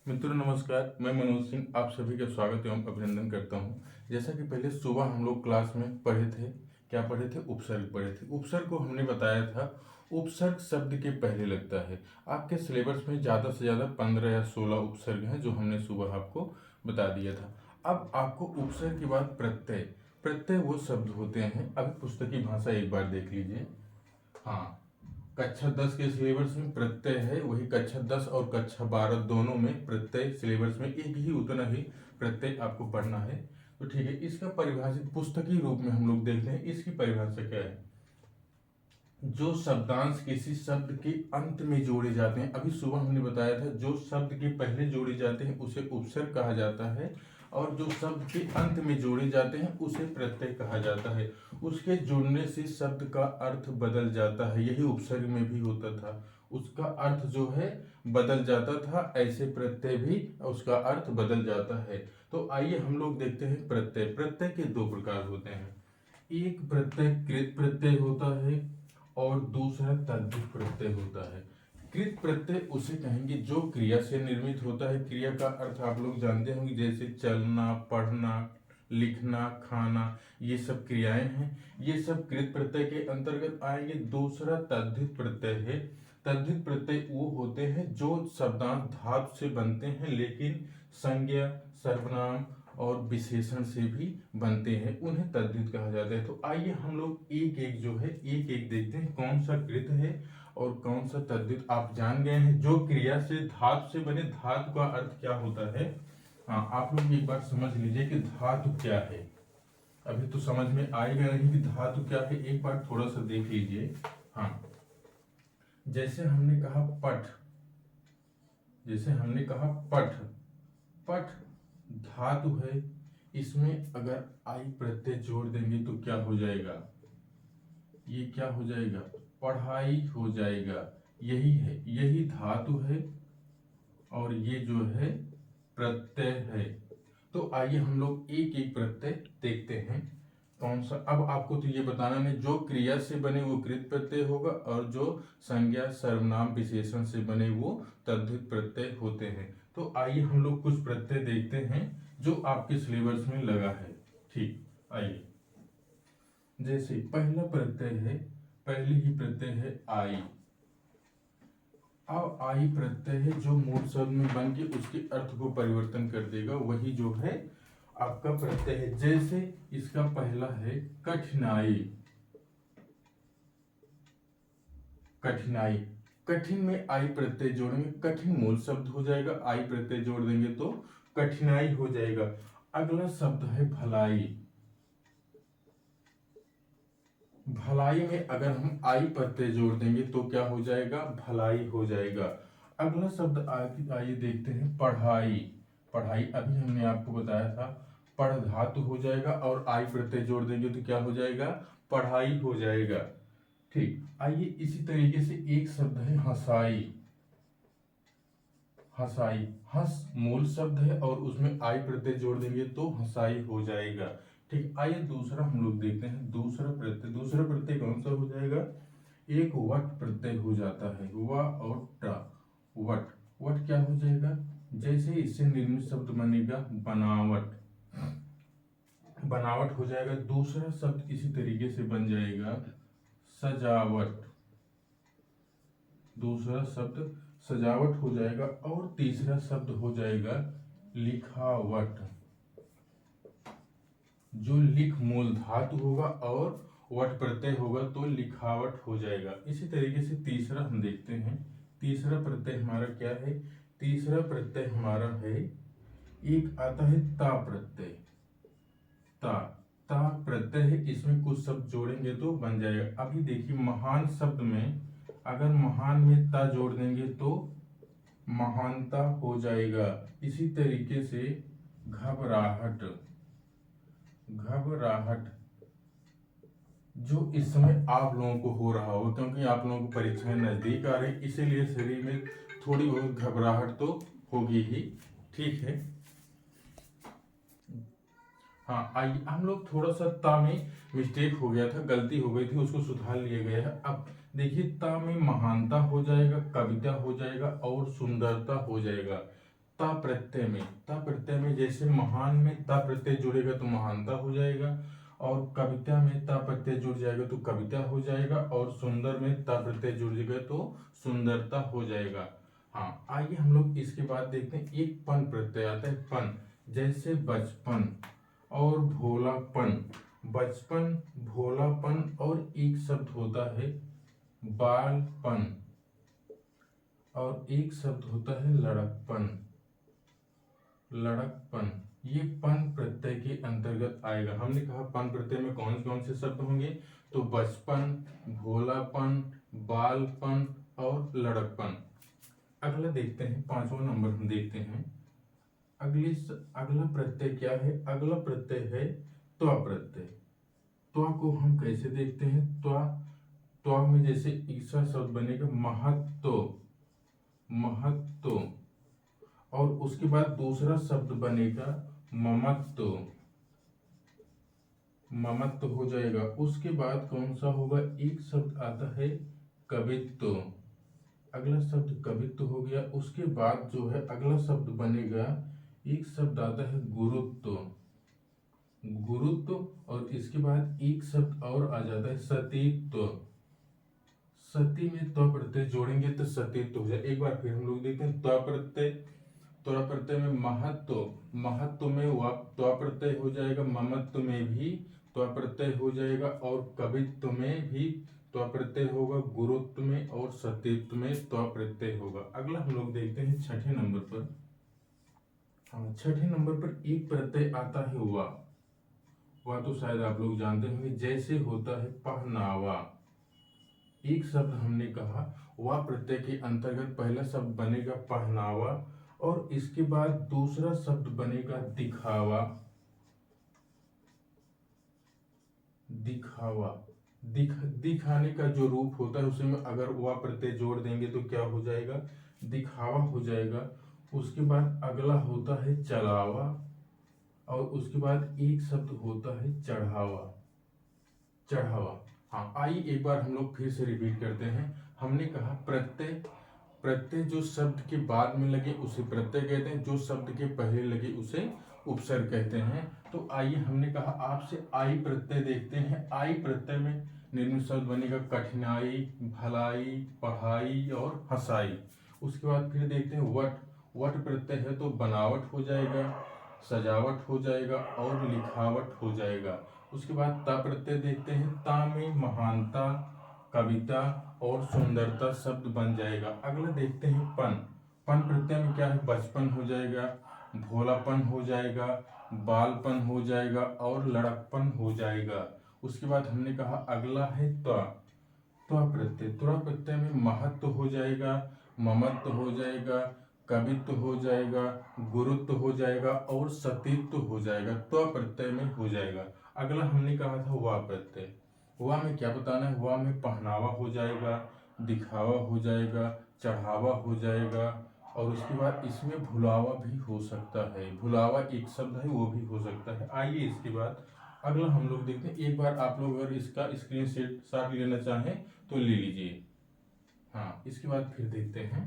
मित्रों नमस्कार, मैं मनोज सिंह आप सभी का स्वागत एवं अभिनंदन करता हूं। जैसा कि पहले सुबह हम लोग क्लास में पढ़े थे, क्या पढ़े थे? उपसर्ग पढ़े थे। उपसर्ग को हमने बताया था, उपसर्ग शब्द के पहले लगता है। आपके सिलेबस में ज़्यादा से ज़्यादा 15 या 16 उपसर्ग हैं जो हमने सुबह आपको बता दिया था। अब आपको उपसर्ग के बाद प्रत्यय, प्रत्यय वो शब्द होते हैं। अभी पुस्तकीय भाषा एक बार देख लीजिए। हाँ, कक्षा 10 के सिलेबस में प्रत्यय है, वही कक्षा 10 और कक्षा 12 दोनों में प्रत्यय सिलेबस में एक ही उतना ही प्रत्यय आपको पढ़ना है। तो ठीक है, इसका परिभाषित पुस्तकीय रूप में हम लोग देखते हैं। इसकी परिभाषा क्या है? जो शब्दांश किसी शब्द के अंत में जोड़े जाते हैं, अभी सुबह हमने बताया था, जो शब्द के पहले जोड़े जाते हैं उसे उपसर्ग कहा जाता है, और जो शब्द के अंत में जोड़े जाते हैं उसे प्रत्यय कहा जाता है। उसके जुड़ने से शब्द का अर्थ बदल जाता है, यही उपसर्ग में भी होता था। उसका अर्थ जो है बदल जाता था, ऐसे प्रत्यय भी उसका अर्थ बदल जाता है। तो आइए हम लोग देखते हैं प्रत्यय। प्रत्यय के दो प्रकार होते हैं, एक प्रत्यय कृत प्रत्यय होता है और दूसरा तद्धित प्रत्यय होता है। कृत प्रत्यय उसे कहेंगे जो क्रिया से निर्मित होता है। क्रिया का अर्थ आप लोग जानते होंगे, जैसे चलना, पढ़ना, लिखना, खाना, ये सब क्रियाएं हैं। ये सब कृत प्रत्यय के अंतर्गत आएंगे। दूसरा तद्धित प्रत्यय है। तद्धित प्रत्यय वो होते हैं जो शब्दांश धातु से बनते हैं लेकिन संज्ञा, सर्वनाम और विशेषण से भी बनते हैं, उन्हें तद्धित कहा जाता है। तो आइए हम लोग एक एक जो है एक एक देखते हैं, कौन सा कृत है और कौन सा तद्धित। आप जान गए हैं जो क्रिया से धातु से बने, धातु का अर्थ क्या होता है। हाँ, आप लोग एक बार समझ लीजिए कि धातु क्या है। अभी तो समझ में आएगा नहीं कि धातु क्या है, एक बार थोड़ा सा देख लीजिए। हाँ, जैसे हमने कहा पठ, जैसे हमने कहा पठ, पठ धातु है, इसमें अगर आई प्रत्यय जोड़ देंगे तो क्या हो जाएगा? ये क्या हो जाएगा? पढ़ाई हो जाएगा। यही है, यही धातु है और ये जो है प्रत्यय है। तो आइए हम लोग एक एक प्रत्यय देखते हैं कौन सा। अब आपको तो ये बताना नहीं, जो क्रिया से बने वो कृत प्रत्यय होगा और जो संज्ञा, सर्वनाम, विशेषण से बने वो तद्धित प्रत्यय होते हैं। तो आइए हम लोग कुछ प्रत्यय देखते हैं जो आपके सिलेबस में लगा है। ठीक, आइए। जैसे पहला प्रत्यय है, पहली ही प्रत्यय है आई। अब आई प्रत्यय है जो मूल शब्द में बन के उसके अर्थ को परिवर्तन कर देगा, वही जो है आपका प्रत्यय है। जैसे इसका पहला है कठिनाई। कठिनाई, कठिन में आई प्रत्यय जोड़ेंगे, कठिन मूल शब्द हो जाएगा, आई प्रत्यय जोड़ देंगे तो कठिनाई हो जाएगा। अगला शब्द है भलाई। भलाई में अगर हम आई प्रत्यय जोड़ देंगे तो क्या हो जाएगा? भलाई हो जाएगा। अगला शब्द आइए देखते हैं पढ़ाई। पढ़ाई अभी हमने आपको बताया था, पढ़ धातु हो जाएगा और आई प्रत्यय जोड़ देंगे तो क्या हो जाएगा? पढ़ाई हो जाएगा। ठीक, आइए इसी तरीके से एक शब्द है हंसाई। हंसाई, हंस मूल शब्द है और उसमें आई प्रत्यय जोड़ देंगे तो हंसाई हो जाएगा। ठीक, आइए दूसरा हम लोग देखते हैं। दूसरा प्रत्यय, दूसरा प्रत्यय कौन सा हो जाएगा? एक वट प्रत्यय हो जाता है, व और ट, वट। वट क्या हो जाएगा? जैसे इससे निर्मित शब्द बनेगा बनावट, बनावट हो जाएगा। दूसरा शब्द इसी तरीके से बन जाएगा सजावट, दूसरा शब्द सजावट हो जाएगा। और तीसरा शब्द हो जाएगा लिखावट, जो लिख मूल धातु होगा और वट प्रत्यय होगा तो लिखावट हो जाएगा। इसी तरीके से तीसरा हम देखते हैं। तीसरा प्रत्यय हमारा क्या है? तीसरा प्रत्यय हमारा है, एक आता है ता प्रत्यय। ता, ता प्रत्यय है, इसमें कुछ शब्द जोड़ेंगे तो बन जाएगा। अभी देखिए महान शब्द में अगर महान में ता जोड़ देंगे तो महानता हो जाएगा। इसी तरीके से घबराहट, घबराहट जो इस समय आप लोगों को हो रहा होगा, क्योंकि आप लोगों को परीक्षाएं नजदीक आ रही, इसीलिए शरीर में थोड़ी बहुत घबराहट तो होगी ही। ठीक है, हाँ आइए हम लोग थोड़ा सा ता में मिस्टेक हो गया था, गलती हो गई थी, उसको सुधार लिया गया है। अब देखिए ता में महानता हो जाएगा, कविता हो जाएगा और सुंदरता हो जाएगा। ता प्रत्यय में जैसे महान में ता प्रत्यय जुड़ेगा तो महानता हो जाएगा, और कविता में ता प्रत्यय जुड़ जाएगा तो कविता हो जाएगा, और सुंदर में ता प्रत्यय जुड़ जाएगा तो सुंदरता हो जाएगा। हाँ, आइए हम लोग इसके बाद देखते हैं। एक पन प्रत्यय आता है, पन, जैसे बचपन और भोलापन, बचपन भोलापन, और एक शब्द होता है बालपन, और एक शब्द होता है लड़कपन, लड़कपन। ये पन प्रत्यय के अंतर्गत आएगा। हमने कहा पन प्रत्यय में कौन कौन से शब्द होंगे, तो बचपन, भोलापन, बालपन और लड़कपन। अगला देखते हैं, 5वां नंबर हम देखते हैं। अगला प्रत्यय क्या है, अगला प्रत्यय है त्वा प्रत्यय। त्वा को हम कैसे देखते हैं, त्वा में जैसे ईसा शब्द बनेगा महत्व, महत्व, और उसके बाद दूसरा शब्द बनेगा ममत्व, ममत्व हो जाएगा। उसके बाद कौन सा होगा, एक शब्द आता है कवित्व, अगला शब्द कवित्व हो गया। उसके बाद जो है अगला शब्द बनेगा, एक शब्द आता है गुरुत्व, गुरुत्व, और इसके बाद एक शब्द और आ जाता है सतीत्व। सती में त्व प्रत्यय जोड़ेंगे तो सतीत्व हो जाए। एक बार फिर हम लोग देखते हैं, त्व प्रत्यय में महत्व, महत्व में त्व प्रत्यय हो जाएगा, ममत्व में भी त्व प्रत्यय हो जाएगा, और कवित्व में भी त्व प्रत्यय होगा, गुरुत्व में और सतीत्व में त्व प्रत्यय होगा। अगला हम लोग देखते हैं 6ठे नंबर पर। हाँ, 6ठे नंबर पर एक प्रत्यय आता है वह तो शायद आप लोग जानते होंगे, जैसे होता है पहनावा। एक शब्द हमने कहा, वह प्रत्यय के अंतर्गत पहला शब्द बनेगा पहनावा, और इसके बाद दूसरा शब्द बनेगा दिखावा, दिखावा। दिखाने का जो रूप होता है उसमें अगर वह प्रत्यय जोड़ देंगे तो क्या हो जाएगा, दिखावा हो जाएगा। उसके बाद अगला होता है चलावा, और उसके बाद एक शब्द होता है चढ़ावा, चढ़ावा। हाँ, आइए एक बार हम लोग फिर से रिपीट करते हैं। हमने कहा प्रत्यय जो शब्द के बाद में लगे उसे प्रत्यय कहते हैं, जो शब्द के पहले लगे उसे उपसर्ग कहते हैं। तो आइए, हमने कहा आपसे आई प्रत्यय देखते हैं। आई प्रत्यय में निर्मित शब्द बनेगा कठिनाई, भलाई, पढ़ाई और हंसाई। उसके बाद फिर देखते हैं वट प्रत्यय है तो बनावट हो जाएगा, सजावट हो जाएगा और लिखावट हो जाएगा। उसके बाद ता प्रत्यय देखते हैं, ता में महानता, कविता और सुंदरता शब्द बन जाएगा। अगला देखते हैं पन प्रत्यय में क्या है, बचपन हो जाएगा, भोलापन हो जाएगा, बालपन हो जाएगा और लड़कपन हो जाएगा। उसके बाद हमने कहा अगला है त्वा प्रत्यय में महत्व हो जाएगा, ममत्व हो जाएगा, कवित्व हो जाएगा, गुरुत्व हो जाएगा और सतीत्व हो जाएगा, त्व प्रत्यय में हो जाएगा। अगला हमने कहा था वा प्रत्यय। वा में क्या बताना है, वा में पहनावा हो जाएगा, दिखावा हो जाएगा, चढ़ावा हो जाएगा, और उसके बाद इसमें भुलावा भी हो सकता है। भुलावा एक शब्द है, वो भी हो सकता है। आइए इसके बाद अगला हम लोग देखते हैं। एक बार आप लोग अगर इसका स्क्रीनशॉट लेना चाहें तो ले लीजिए। हाँ, इसके बाद फिर देखते हैं।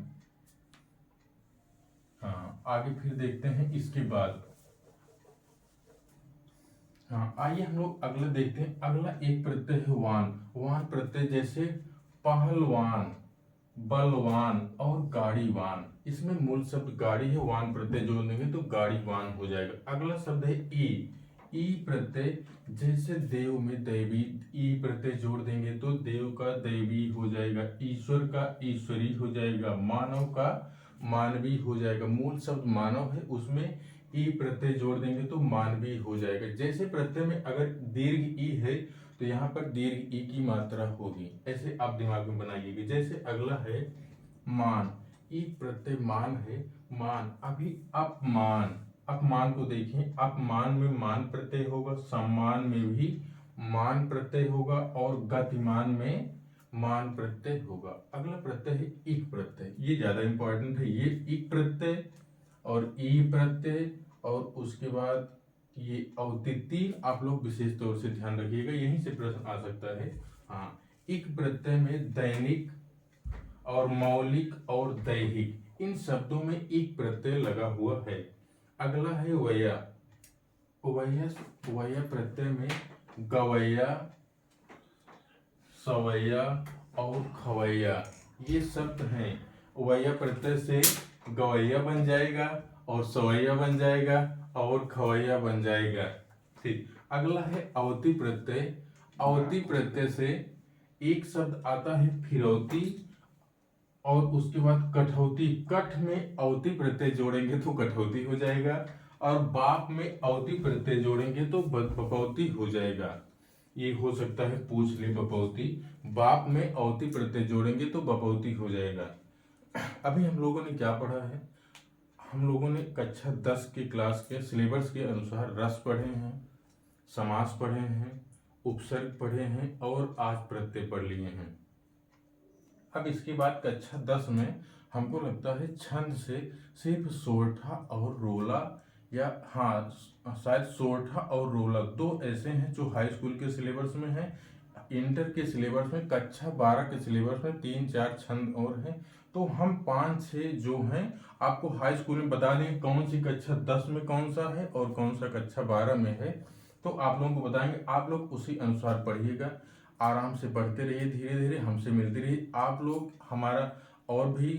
हाँ, आगे फिर देखते हैं इसके बाद। हाँ, आइए हम लोग अगला देखते हैं। अगला एक प्रत्यय है वान प्रत्यय, जैसे पहलवान, बलवान और गाड़ीवान। इसमें मूल शब्द गाड़ी है, वान प्रत्यय जोड़ देंगे तो गाड़ीवान हो जाएगा। अगला शब्द है ई प्रत्यय, जैसे देव में दैवी, ई प्रत्यय जोड़ देंगे तो देव का दैवी हो जाएगा, ईश्वर का ईश्वरी हो जाएगा, मानव का मानवी हो जाएगा। मूल शब्द मानव है, उसमें ई प्रत्यय जोड़ देंगे तो मानवी हो जाएगा। जैसे प्रत्यय में अगर दीर्घ ई है तो यहाँ पर दीर्घ ई की मात्रा होगी, ऐसे आप दिमाग में बनाइएगा। जैसे अगला है मान, ई प्रत्यय मान है, मान। अभी अपमान को देखें, अपमान में मान प्रत्यय होगा, सम्मान में भी मान प्रत्यय होगा और गतिमान में मान प्रत्यय होगा। अगला प्रत्यय है इक प्रत्यय, ये ज्यादा इंपॉर्टेंट है। ये इक प्रत्यय और ई प्रत्यय और उसके बाद ये औतिथ्य, आप लोग विशेष तौर से ध्यान रखिएगा, यहीं से प्रश्न आ सकता है। हाँ, इक प्रत्यय में दैनिक और मौलिक और दैहिक, इन शब्दों में एक प्रत्यय लगा हुआ है। अगला है वैया। वैया प्रत्यय में गवैया, सवैया और खवैया ये शब्द हैं। वैया प्रत्यय से गवैया बन जाएगा और सवैया बन जाएगा और खवैया बन जाएगा। ठीक, अगला है अवती प्रत्यय। अवती प्रत्यय से एक शब्द आता है फिरौती और उसके बाद कठौती। कठ में अवती प्रत्यय जोड़ेंगे तो कठौती हो जाएगा और बाप में अवती प्रत्यय जोड़ेंगे तो बपौती हो जाएगा। ये हो सकता है पूछ ले बपौती। बाप में अवती प्रत्यय जोड़ेंगे तो बपौती हो जाएगा। अभी हम लोगों ने क्या पढ़ा है? हम लोगों ने कक्षा 10 के क्लास के सिलेबस के अनुसार रस पढ़े हैं, समास पढ़े हैं, उपसर्ग पढ़े हैं और आज प्रत्यय पढ़ लिए हैं। अब इसके बाद कक्षा 10 में हमको लगता है छंद से सिर्फ सोरठा और रोला, या हाँ शायद सोरठा और रोला दो ऐसे हैं जो हाई स्कूल के सिलेबस में है। इंटर के सिलेबस में, कक्षा 12 के सिलेबस में 3-4 छंद और हैं। तो हम 5-6 जो हैं आपको हाई स्कूल में बता देंगे कौन सी कक्षा 10 में कौन सा है और कौन सा कक्षा 12 में है। तो आप लोगों को बताएंगे, आप लोग उसी अनुसार पढ़िएगा। आराम से पढ़ते रहिए, धीरे धीरे हमसे मिलते रहिए। आप लोग हमारा और भी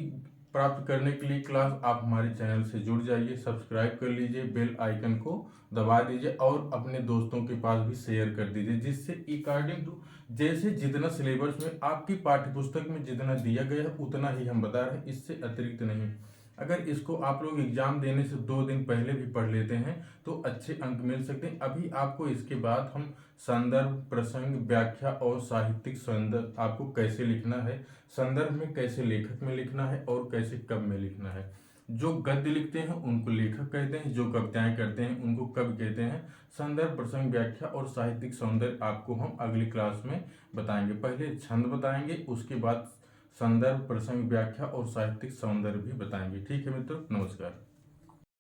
प्राप्त करने के लिए क्लास आप हमारे चैनल से जुड़ जाइए, सब्सक्राइब कर लीजिए, बेल आइकन को दबा दीजिए और अपने दोस्तों के पास भी शेयर कर दीजिए, जिससे अकॉर्डिंग टू जैसे जितना सिलेबस में आपकी पाठ्य पुस्तक में जितना दिया गया है उतना ही हम बता रहे हैं, इससे अतिरिक्त नहीं। अगर इसको आप लोग एग्जाम देने से 2 दिन पहले भी पढ़ लेते हैं तो अच्छे अंक मिल सकते हैं। अभी आपको इसके बाद हम संदर्भ, प्रसंग, व्याख्या और साहित्यिक संदर्भ आपको कैसे लिखना है, संदर्भ में कैसे लेखक में लिखना है और कैसे कब में लिखना है। जो गद्य लिखते हैं उनको लेखक कहते हैं, जो कविताएं करते हैं उनको कवि कहते हैं। संदर्भ, प्रसंग, व्याख्या और साहित्यिक सौंदर्य आपको हम अगली क्लास में बताएंगे। पहले छंद बताएंगे, उसके बाद संदर्भ, प्रसंग, व्याख्या और साहित्यिक सौंदर्य भी बताएंगे। ठीक है मित्रों, नमस्कार।